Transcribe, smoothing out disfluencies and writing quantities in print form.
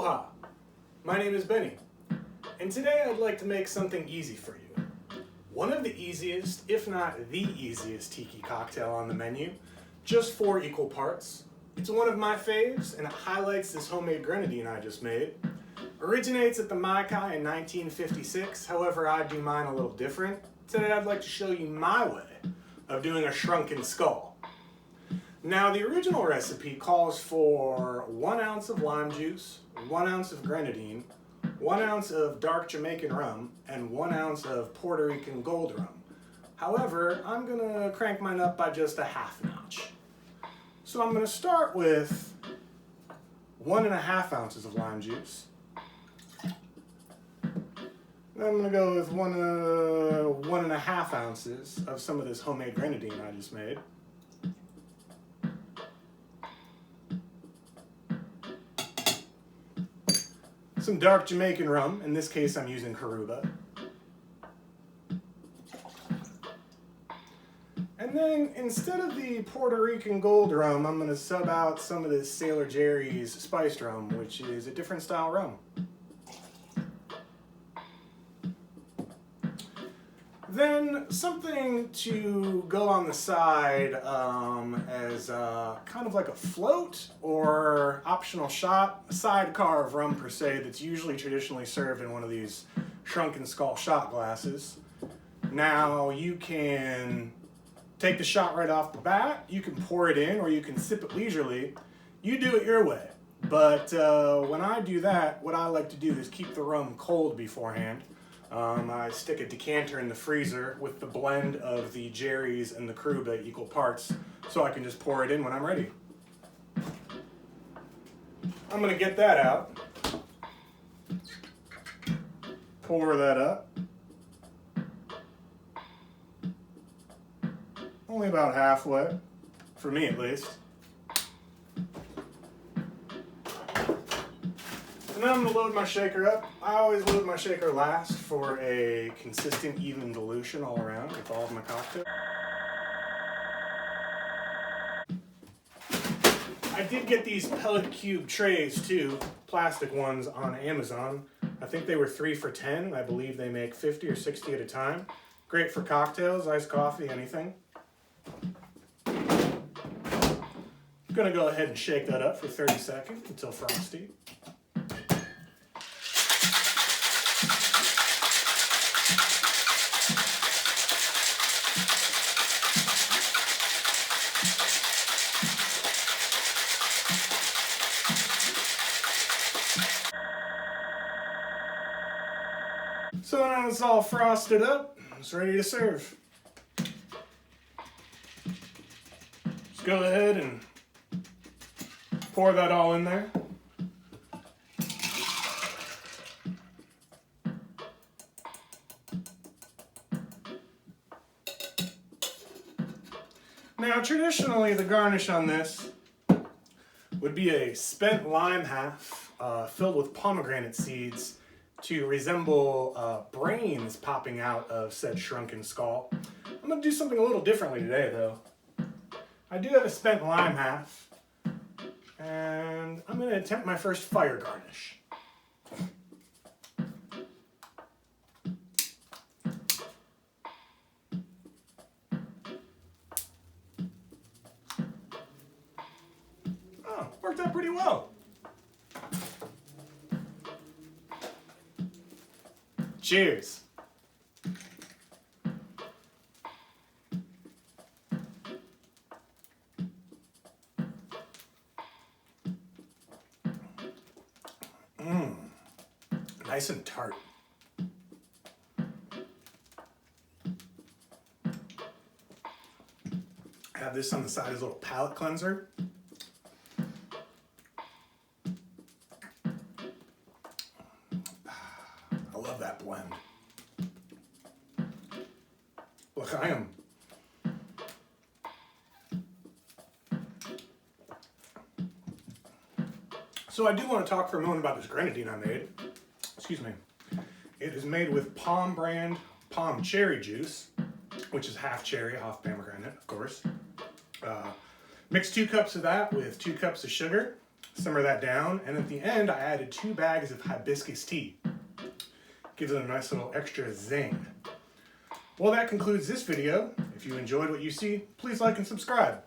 Aloha, my name is Benny, and today I'd like to make something easy for you. One of the easiest, if not the easiest Tiki cocktail on the menu, just 4 equal parts. It's one of my faves, and it highlights this homemade Grenadine I just made. Originates at the Maikai in 1956, however I do mine a little different. Today I'd like to show you my way of doing a Shrunken Skull. Now the original recipe calls for 1 ounce of lime juice, 1 ounce of Grenadine, 1 ounce of dark Jamaican rum, and 1 ounce of Puerto Rican gold rum. However, I'm gonna crank mine up by just a half notch. So I'm gonna start with 1.5 ounces of lime juice. Then I'm gonna go with 1.5 ounces of some of this homemade Grenadine I just made. Some dark Jamaican rum, in this case I'm using Caruba. And then instead of the Puerto Rican gold rum, I'm going to sub out some of this Sailor Jerry's spiced rum, which is a different style rum. Then something to go on the side as kind of like a float or optional shot, a sidecar of rum per se that's usually traditionally served in one of these Shrunken Skull shot glasses. Now you can take the shot right off the bat, you can pour it in, or you can sip it leisurely. You do it your way. But when I do that, what I like to do is keep the rum cold beforehand. I stick a decanter in the freezer with the blend of the Jerry's and the Caruba equal parts, so I can just pour it in when I'm ready. I'm going to get that out, pour that up, only about halfway, for me at least. And then I'm going to load my shaker up. I always load my shaker last for a consistent, even dilution all around with all of my cocktails. I did get these pellet cube trays too, plastic ones on Amazon. I think they were 3 for $10, and I believe they make 50 or 60 at a time. Great for cocktails, iced coffee, anything. I'm going to go ahead and shake that up for 30 seconds until frosty. So now it's all frosted up, it's ready to serve. Just go ahead and pour that all in there. Now traditionally the garnish on this would be a spent lime half filled with pomegranate seeds to resemble brains popping out of said Shrunken Skull. I'm going to do something a little differently today though. I do have a spent lime half, and I'm going to attempt my first fire garnish. Oh, worked out pretty well. Cheers. Nice and tart. I have this on the side as a little palate cleanser. I love that blend. Look, I am So I do want to talk for a moment about this Grenadine I made. Excuse me. It is made with Pom brand Pom-Cherry juice, which is half cherry, half pomegranate, of course. Mix 2 cups of that with 2 cups of sugar, simmer that down, and at the end I added 2 bags of hibiscus tea. Gives it a nice little extra zing. Well, that concludes this video. If you enjoyed what you see, please like and subscribe.